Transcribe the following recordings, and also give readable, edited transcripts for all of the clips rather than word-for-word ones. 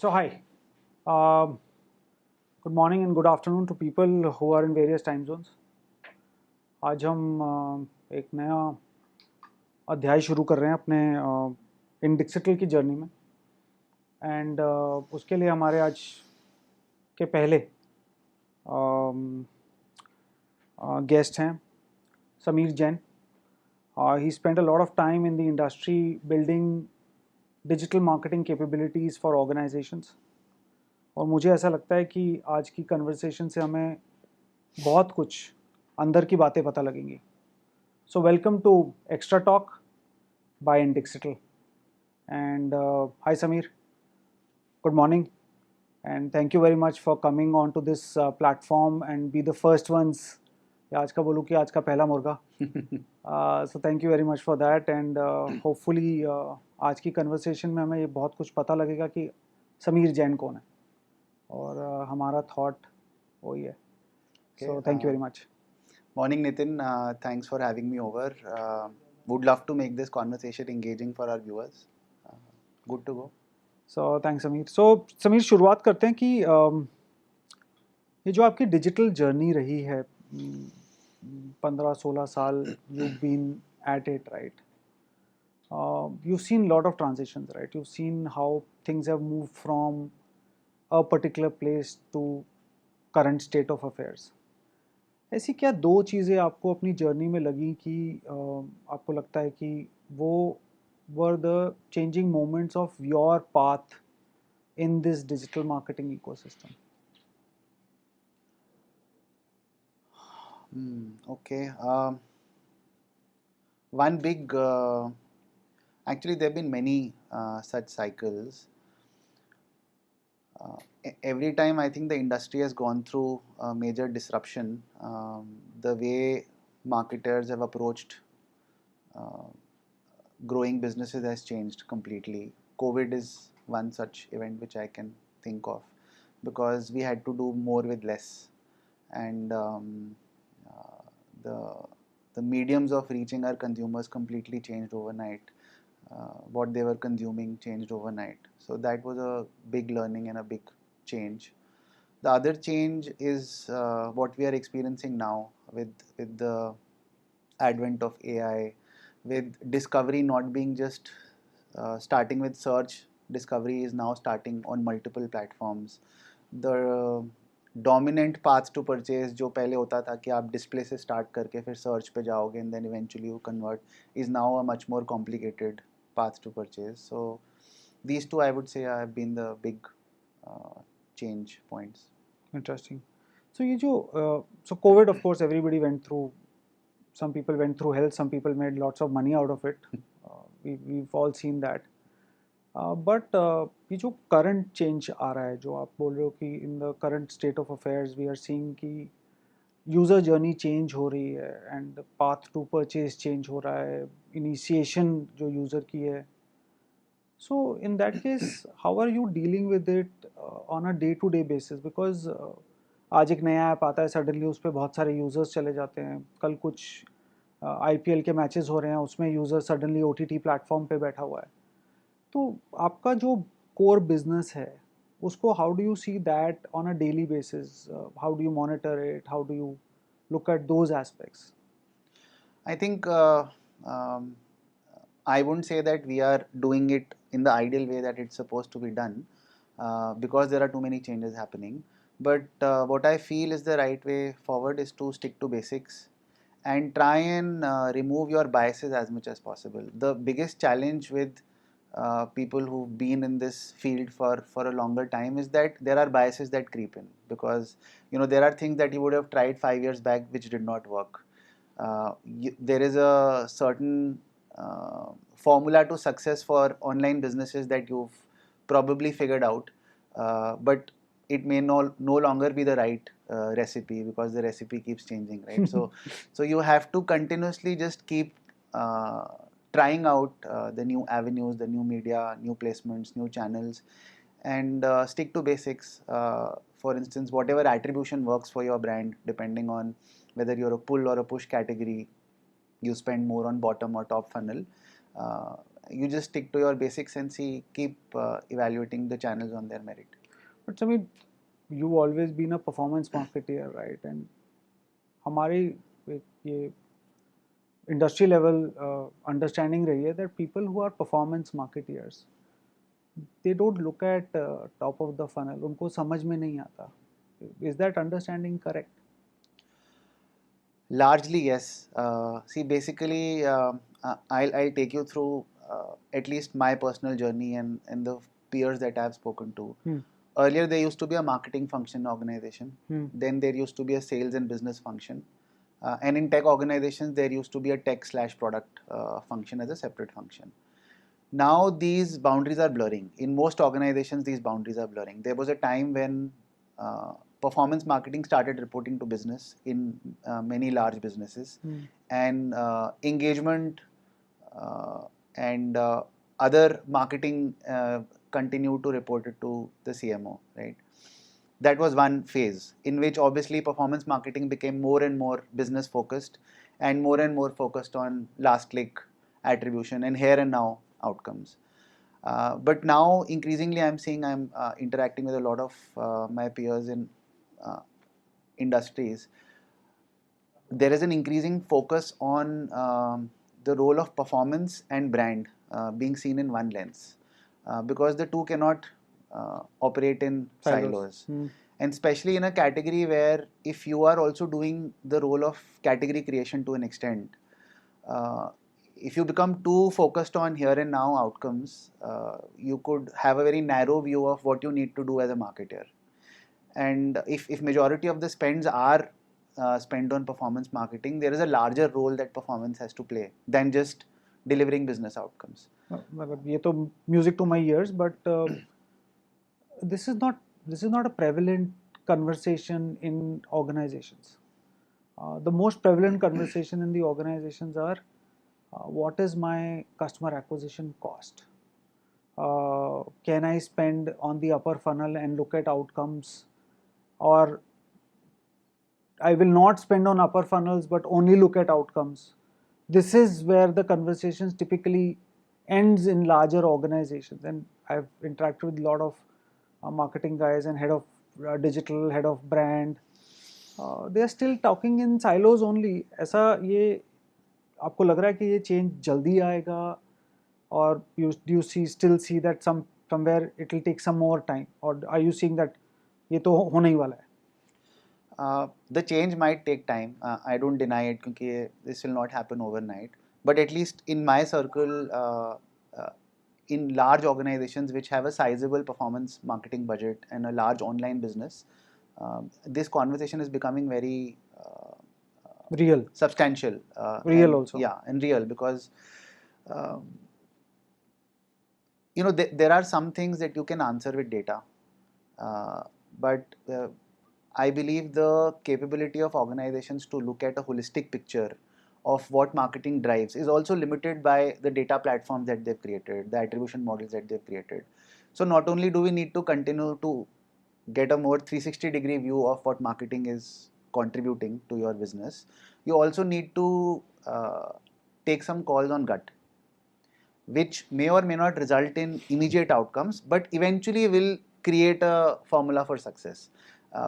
So hi, um, good morning and good afternoon to people who are in various time zones. आज हम एक नया अध्याय शुरू कर रहे हैं अपने इंडिक्सिटल की जर्नी में एंड उसके लिए हमारे आज के पहले गेस्ट हैं Sameer Jain. He spent a lot of time in the industry building digital marketing capabilities for organizations. और मुझे ऐसा लगता है कि आज की कन्वर्सेशन से हमें बहुत कुछ अंदर की बातें पता लगेंगी. So welcome to extra talk by इंडिक्सिटल and hi Sameer, good morning and thank you very much for coming on to this platform and be the first ones. आज का बोलूँ कि आज का पहला मुर्गा. So thank you very much for that and hopefully आज की कन्वर्सेशन में हमें ये बहुत कुछ पता लगेगा कि समीर जैन कौन है और हमारा थॉट वही है. सो thank you very much. Morning, Nitin. Thanks for having me over. Would love to make this conversation engaging for our viewers. Good to go. So thanks Sameer. So Sameer, शुरुआत करते हैं कि ये जो आपकी डिजिटल जर्नी रही है 15-16 साल, you been at it, right? You've seen lot of transitions, right? You've seen how things have moved from a particular place to current state of affairs. ऐसी क्या दो चीज़ें आपको अपनी जर्नी में लगी कि आपको लगता है कि वो were the changing moments of your path in this digital marketing ecosystem? Okay. One big, actually, there have been many such cycles. Every time I think the industry has gone through a major disruption, the way marketers have approached growing businesses has changed completely. COVID is one such event which I can think of because we had to do more with less, and the mediums of reaching our consumers completely changed overnight. What they were consuming changed overnight. So that was a big learning and a big change. The other change is what we are experiencing now with the advent of AI, with discovery not being just starting with search. Discovery is now starting on multiple platforms. The dominant path to purchase जो पहले होता था कि आप display से start करके फिर search पे जाओगे and then eventually you convert, is now a much more complicated path to purchase. So these two I would say have been the big change points. Interesting. So ये जो so COVID, of course, everybody went through. Some people went through hell. Some people made lots of money out of it. We've all seen that. But ये जो current change आ रहा है, जो आप बोल रहे हो कि in the current state of affairs we are seeing कि user journey change हो रही है and the path to purchase change हो रहा है, initiation जो user की है. So in that case, how are you dealing with it on a day-to-day basis? Because आज एक नया ऐप आता है, सडनली उस पर बहुत सारे यूज़र्स चले जाते हैं. कल कुछ IPL के मैचेस हो रहे हैं, उसमें यूज़र सडनली OTT प्लेटफॉर्म पे बैठा हुआ है. तो आपका जो कोर बिजनेस है उसको how do you see that on a daily basis? How do you monitor it? How do you look at those aspects? I think I wouldn't say that we are doing it in the ideal way that it's supposed to be done because there are too many changes happening. But what I feel is the right way forward is to stick to basics and try and remove your biases as much as possible. The biggest challenge with people who've been in this field for a longer time is that there are biases that creep in because there are things that you would have tried 5 years back which did not work. There is a certain formula to success for online businesses that you've probably figured out, but it may no longer be the right recipe because the recipe keeps changing, right? So you have to continuously just keep trying out the new avenues, the new media, new placements, new channels, and stick to basics. For instance, whatever attribution works for your brand, depending on whether you're a pull or a push category, you spend more on bottom or top funnel. You just stick to your basics and keep evaluating the channels on their merit. But Sameer, you've always been a performance marketeer, right? And हमारी एक ये industry level understanding रही है that people who are performance marketeers, they don't look at top of the funnel. उनको समझ में नहीं आता. Is that understanding correct? Largely, yes. See, basically, I'll take you through at least my personal journey and the peers that I've spoken to. Earlier, there used to be a marketing function organization. Then there used to be a sales and business function. And in tech organizations, there used to be a tech/product function as a separate function. Now these boundaries are blurring. In most organizations, these boundaries are blurring. There was a time when performance marketing started reporting to business in many large businesses, and engagement and other marketing continued to report it to the CMO, right? That was one phase in which obviously performance marketing became more and more business focused and more focused on last click attribution and here and now outcomes. But now increasingly I'm seeing I'm interacting with a lot of my peers in industries. There is an increasing focus on the role of performance and brand being seen in one lens, because the two cannot operate in silos. And especially in a category where if you are also doing the role of category creation to an extent, if you become too focused on here and now outcomes, you could have a very narrow view of what you need to do as a marketer. And if majority of the spends are spent on performance marketing, there is a larger role that performance has to play than just delivering business outcomes. ये तो music to my ears, but this is not a prevalent conversation in organizations. The most prevalent conversation in the organizations are what is my customer acquisition cost? Can I spend on the upper funnel and look at outcomes, or I will not spend on upper funnels but only look at outcomes? This is where the conversations typically ends in larger organizations, and I've interacted with a lot of marketing guys and head of digital, head of brand. They are still talking in silos only. ऐसा ये आपको लग रहा है कि ये change जल्दी आएगा, or do you still see that somewhere it will take some more time, or are you seeing that ये तो होने ही वाला है? The change might take time. I don't deny it because this will not happen overnight. But at least in my circle, in large organizations which have a sizable performance marketing budget and a large online business, this conversation is becoming very real, substantial. Real and, also. Yeah, and real because there are some things that you can answer with data, but I believe the capability of organizations to look at a holistic picture of what marketing drives is also limited by the data platforms that they've created, the attribution models that they've created. So not only do we need to continue to get a more 360-degree view of what marketing is contributing to your business, you also need to take some calls on gut, which may or may not result in immediate outcomes, but eventually will create a formula for success.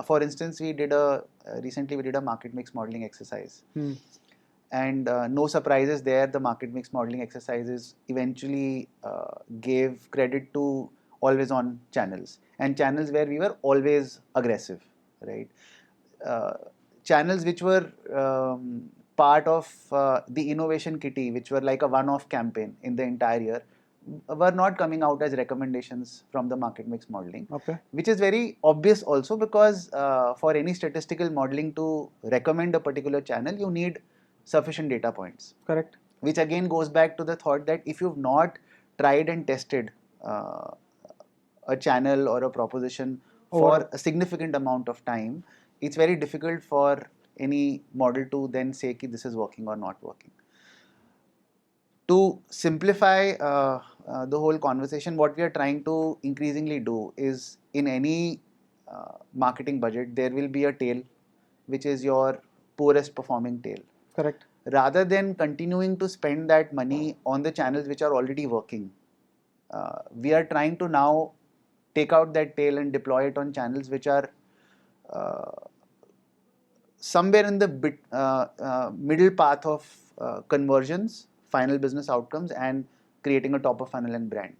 For instance, recently we did a market mix modeling exercise. And no surprises there, the market mix modeling exercises eventually gave credit to always on channels, and channels where we were always aggressive, right? Channels which were part of the innovation kitty, which were like a one-off campaign in the entire year, were not coming out as recommendations from the market mix modeling. Okay. Which is very obvious also because for any statistical modeling to recommend a particular channel, you need sufficient data points. Correct. Which again goes back to the thought that if you've not tried and tested a channel or a proposition for a significant amount of time, it's very difficult for any model to then say कि this is working or not working. To simplify the whole conversation, what we are trying to increasingly do is in any marketing budget, there will be a tail, which is your poorest performing tail. Correct. rather than continuing to spend that money on the channels which are already working. We are trying to now take out that tail and deploy it on channels which are uh, somewhere in the middle path of conversions, final business outcomes, and creating a top of funnel and brand.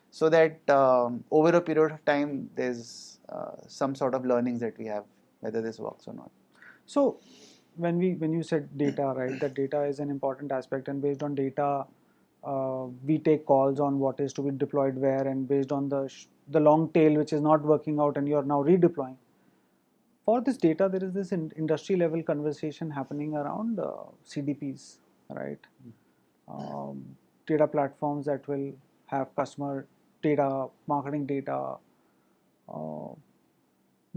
So that over a period of time, there's some sort of learnings that we have, whether this works or not. So when you said data, right, that data is an important aspect, and based on data, we take calls on what is to be deployed where, and based on the long tail which is not working out, and you are now redeploying. For this data, there is this industry level conversation happening around CDPs, right? Data platforms that will have customer data, marketing data. Uh,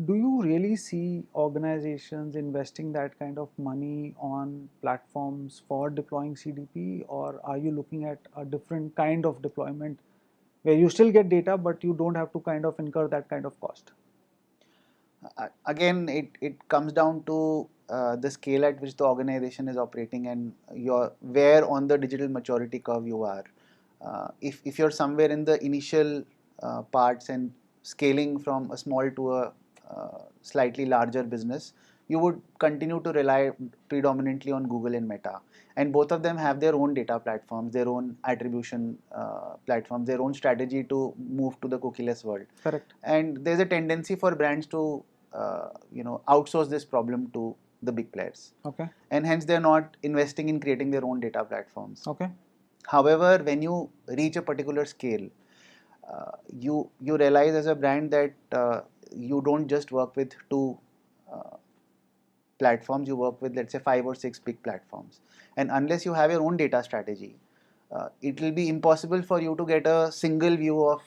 do you really see organizations investing that kind of money on platforms for deploying CDP, or are you looking at a different kind of deployment where you still get data but you don't have to kind of incur that kind of cost? Again, it comes down to the scale at which the organization is operating and where on the digital maturity curve you are. If you're somewhere in the initial parts and scaling from a small to a slightly larger business, you would continue to rely predominantly on Google and Meta. And both of them have their own data platforms, their own attribution platforms, their own strategy to move to the cookieless world. Correct. And there's a tendency for brands to outsource this problem to the big players. Okay. And hence they're not investing in creating their own data platforms. Okay. However, when you reach a particular scale, you realize as a brand that you don't just work with two platforms, you work with, let's say, 5 or 6 big platforms. And unless you have your own data strategy, it will be impossible for you to get a single view of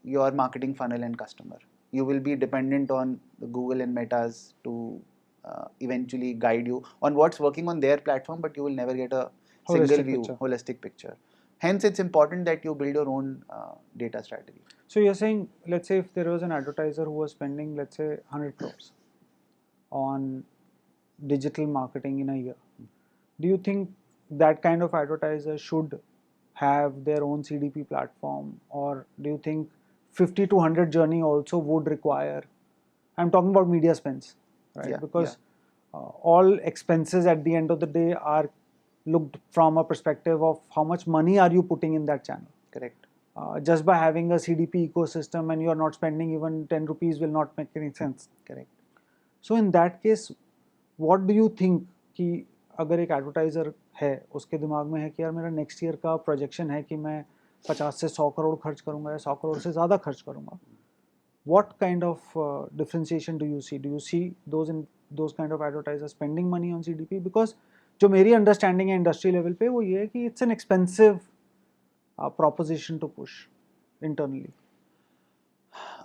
your marketing funnel and customer. You will be dependent on the Google and Metas to eventually guide you on what's working on their platform, but you will never get a single view, holistic picture. Hence, it's important that you build your own data strategy. So you're saying, let's say if there was an advertiser who was spending, let's say, 100 crores on digital marketing in a year, do you think that kind of advertiser should have their own CDP platform, or do you think 50 to 100 journey also would require? I'm talking about media spends, right? Yeah, because all expenses at the end of the day are looked from a perspective of how much money are you putting in that channel. Correct. Just by having a CDP ecosystem and you are not spending even 10 rupees will not make any sense. Correct. So in that case, what do you think कि अगर एक advertiser है उसके दिमाग में है कि यार मेरा नेक्स्ट ईयर का प्रोजेक्शन है कि मैं 50 से 100 करोड़ खर्च करूंगा या 100 करोड़ से ज़्यादा खर्च करूंगा, what kind of differentiation do you see? Do you see those kind of advertisers spending money on CDP? Because जो मेरी अंडरस्टैंडिंग है इंडस्ट्री लेवल पे वो ये है कि it's an expensive proposition to push internally.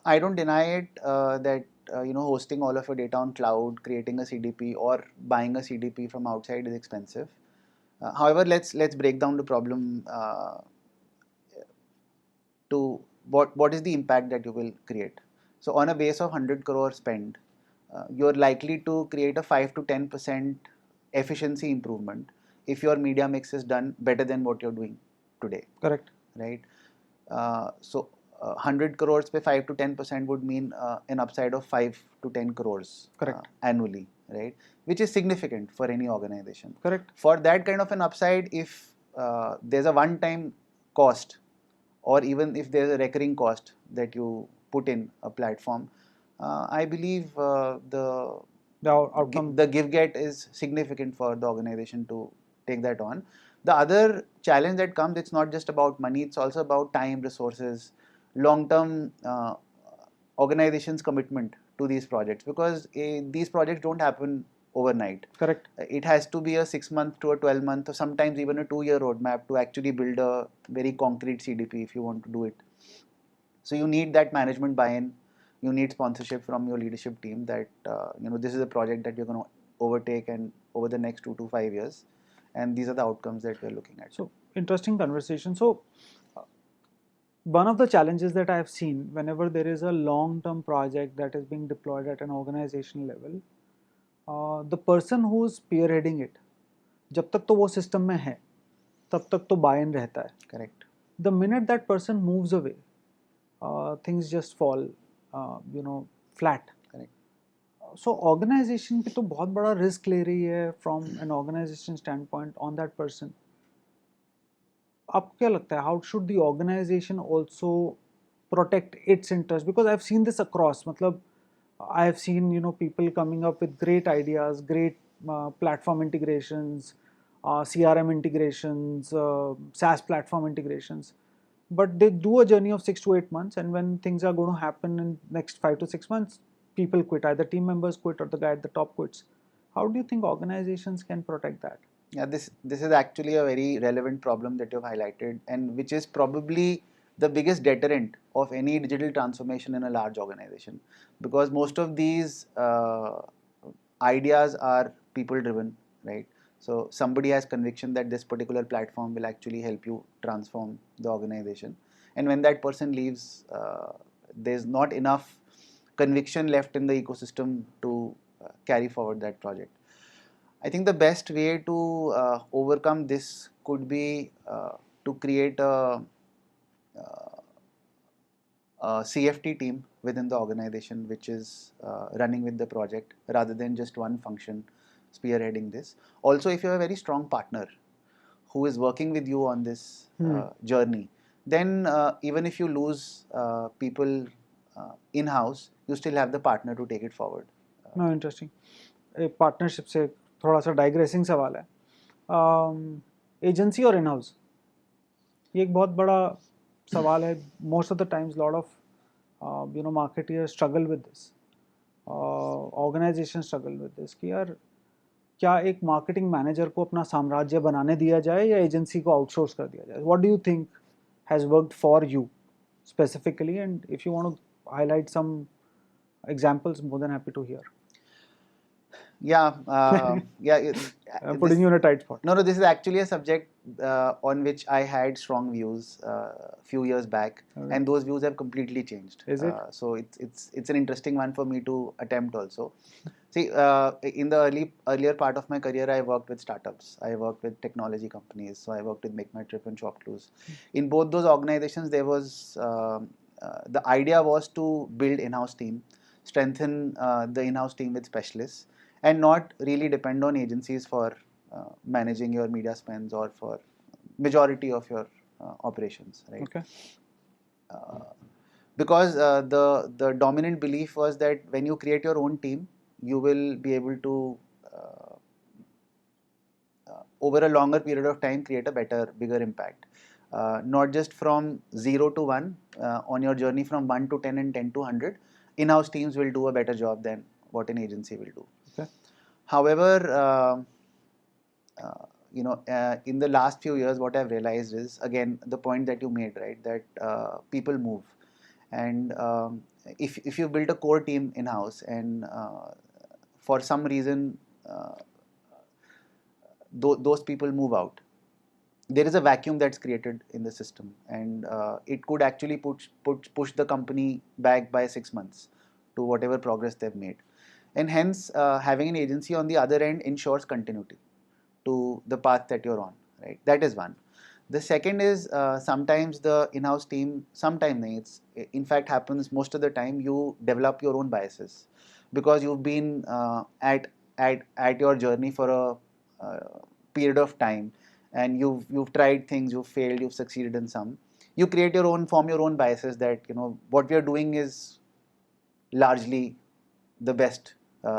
I don't deny it that hosting all of your data on cloud, creating a CDP or buying a CDP from outside is expensive. However, let's break down the problem to what is the impact that you will create. So on a base of 100 crore spend, you're likely to create a 5 to 10% efficiency improvement if your media mix is done better than what you're doing today. Correct. Right. So 100 crores पे 5 to 10% would mean an upside of 5 to 10 crores. Correct. Annually, right? Which is significant for any organization. Correct. For that kind of an upside, if there's a one-time cost, or even if there's a recurring cost that you put in a platform, I believe the give get is significant for the organization to take that on. The other challenge that comes, it's not just about money, it's also about time, resources, long-term organization's commitment to these projects, because these projects don't happen overnight. Correct. It has to be a 6-month to a 12-month or sometimes even a 2-year roadmap to actually build a very concrete CDP if you want to do it. So you need that management buy-in. You need sponsorship from your leadership team that this is a project that you're going to overtake and over the next 2 to 5 years, and these are the outcomes that we're looking at. So interesting conversation. So one of the challenges that I have seen whenever there is a long-term project that is being deployed at an organization level, the person who's spearheading it जब तक तो वो system में है तब तक तो bye इन रहता है. Correct. The minute that person moves away, things just fall, flat. Correct. So organization भी तो बहुत बड़ा risk ले रही है from an organization standpoint on that person. आपको क्या लगता है, how should the organization also protect its interest? Because I've seen this across. मतलब I have seen people coming up with great ideas, great platform integrations, CRM integrations, SaaS platform integrations, but they do a journey of 6 to 8 months, and when things are going to happen in next 5 to 6 months, people quit. Either team members quit or the guy at the top quits. How do you think organizations can protect that? Yeah, this is actually a very relevant problem that you've highlighted, and which is probably the biggest deterrent of any digital transformation in a large organization, because most of these ideas are people driven, right? So somebody has conviction that this particular platform will actually help you transform the organization, and when that person leaves, there's not enough conviction left in the ecosystem to carry forward that project. I think the best way to overcome this could be to create a CFT team within the organization which is running with the project rather than just one function spearheading this. Also, if you have a very strong partner who is working with you on this journey, then even if you lose people in-house, you still have the partner to take it forward. No, interesting. एक partnership से थोड़ा सा digressing सवाल है. Agency और in house, ये एक बहुत बड़ा सवाल है. Most of the times lot of marketeers struggle with this, organisation struggle with this कि यार क्या एक मार्केटिंग मैनेजर को अपना साम्राज्य बनाने दिया जाए या एजेंसी को आउटसोर्स कर दिया जाए. What do you think has worked for you specifically, and if you want to highlight some examples, more than happy to hear. Yeah, yeah. I'm putting you in a tight spot. No, this is actually a subject on which I had strong views a few years back, and those views have completely changed. Is it? So it's an interesting one for me to attempt also. See, in the earlier part of my career, I worked with startups. I worked with technology companies. So I worked with Make My Trip and ShopClues. In both those organizations, there was the idea was to build in-house team, strengthen the in-house team with specialists, and not really depend on agencies for managing your media spends or for majority of your operations, right? Okay. Because the dominant belief was that when you create your own team, you will be able to over a longer period of time create a better, bigger impact. Not just from 0 to 1, on your journey from 1 to 10 and 10 to 100, in-house teams will do a better job than what an agency will do. Okay. However, in the last few years, what I've realized is, again, the point that you made, right, that people move. And if you build a core team in-house and for some reason those people move out, there is a vacuum that's created in the system, and it could actually push the company back by 6 months to whatever progress they've made. And hence, having an agency on the other end ensures continuity to the path that you're on, right? That is one. The second is sometimes the in-house team, sometimes in fact happens most of the time, you develop your own biases because you've been at your journey for a period of time, and you've tried things, you've failed, you've succeeded in some. You create your own, form your own biases that what we are doing is largely the best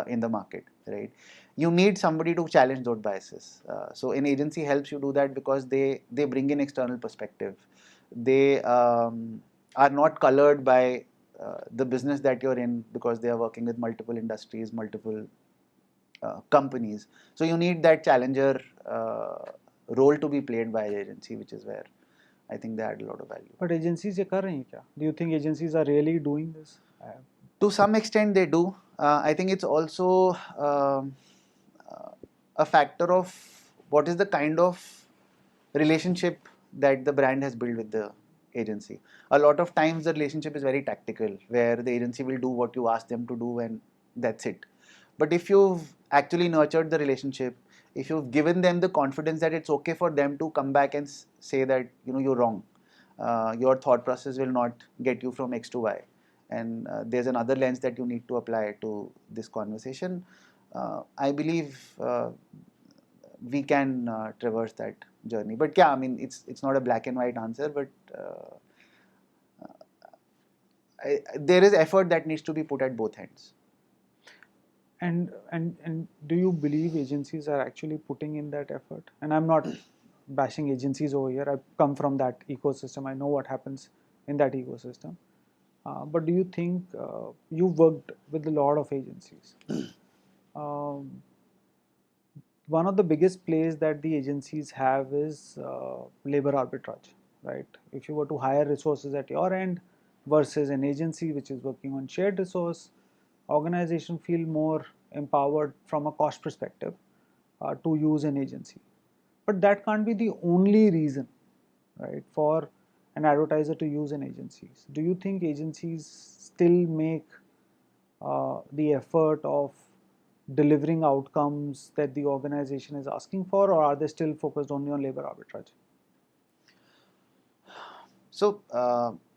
in the market, right? You need somebody to challenge those biases. So an agency helps you do that because they bring in external perspective. They are not colored by the business that you're in because they are working with multiple industries, multiple companies. So you need that challenger role to be played by the agency, which is where I think they add a lot of value. But agencies ये कर रही हैं क्या? Do you think agencies are really doing this? To some extent, they do. I think it's also a factor of what is the kind of relationship that the brand has built with the agency. A lot of times the relationship is very tactical, where the agency will do what you ask them to do and that's it. But if you've actually nurtured the relationship, if you've given them the confidence that it's okay for them to come back and say that you're wrong, your thought process will not get you from X to Y, and there's another lens that you need to apply to this conversation. I believe we can traverse that journey. But yeah, I mean, it's not a black and white answer, but there is effort that needs to be put at both ends. And do you believe agencies are actually putting in that effort? And I'm not bashing agencies over here. I come from that ecosystem. I know what happens in that ecosystem. But do you think you've worked with a lot of agencies? Um, One of the biggest plays that the agencies have is labor arbitrage, right? If you were to hire resources at your end versus an agency which is working on shared resource, organization feel more empowered from a cost perspective to use an agency. But that can't be the only reason, right, for an advertiser to use an agency. Do you think agencies still make the effort of delivering outcomes that the organization is asking for, or are they still focused only on labor arbitrage? So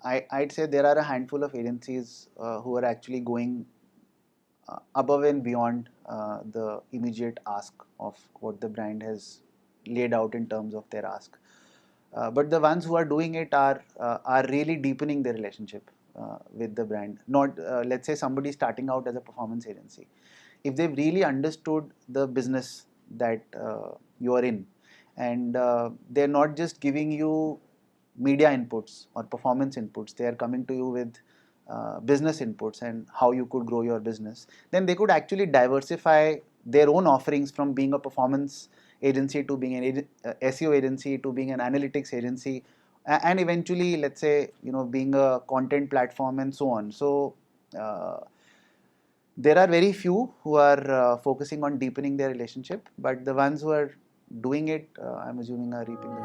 I'd say there are a handful of agencies who are actually going above and beyond the immediate ask of what the brand has laid out in terms of their ask. But the ones who are doing it are really deepening their relationship with the brand. Not let's say somebody starting out as a performance agency. If they've really understood the business that you are in, and they're not just giving you media inputs or performance inputs, they are coming to you with business inputs and how you could grow your business, then they could actually diversify their own offerings from being a performance agency to being an SEO agency to being an analytics agency, and eventually, let's say, being a content platform and so on. So there are very few who are focusing on deepening their relationship, but the ones who are doing it, I'm assuming, are reaping the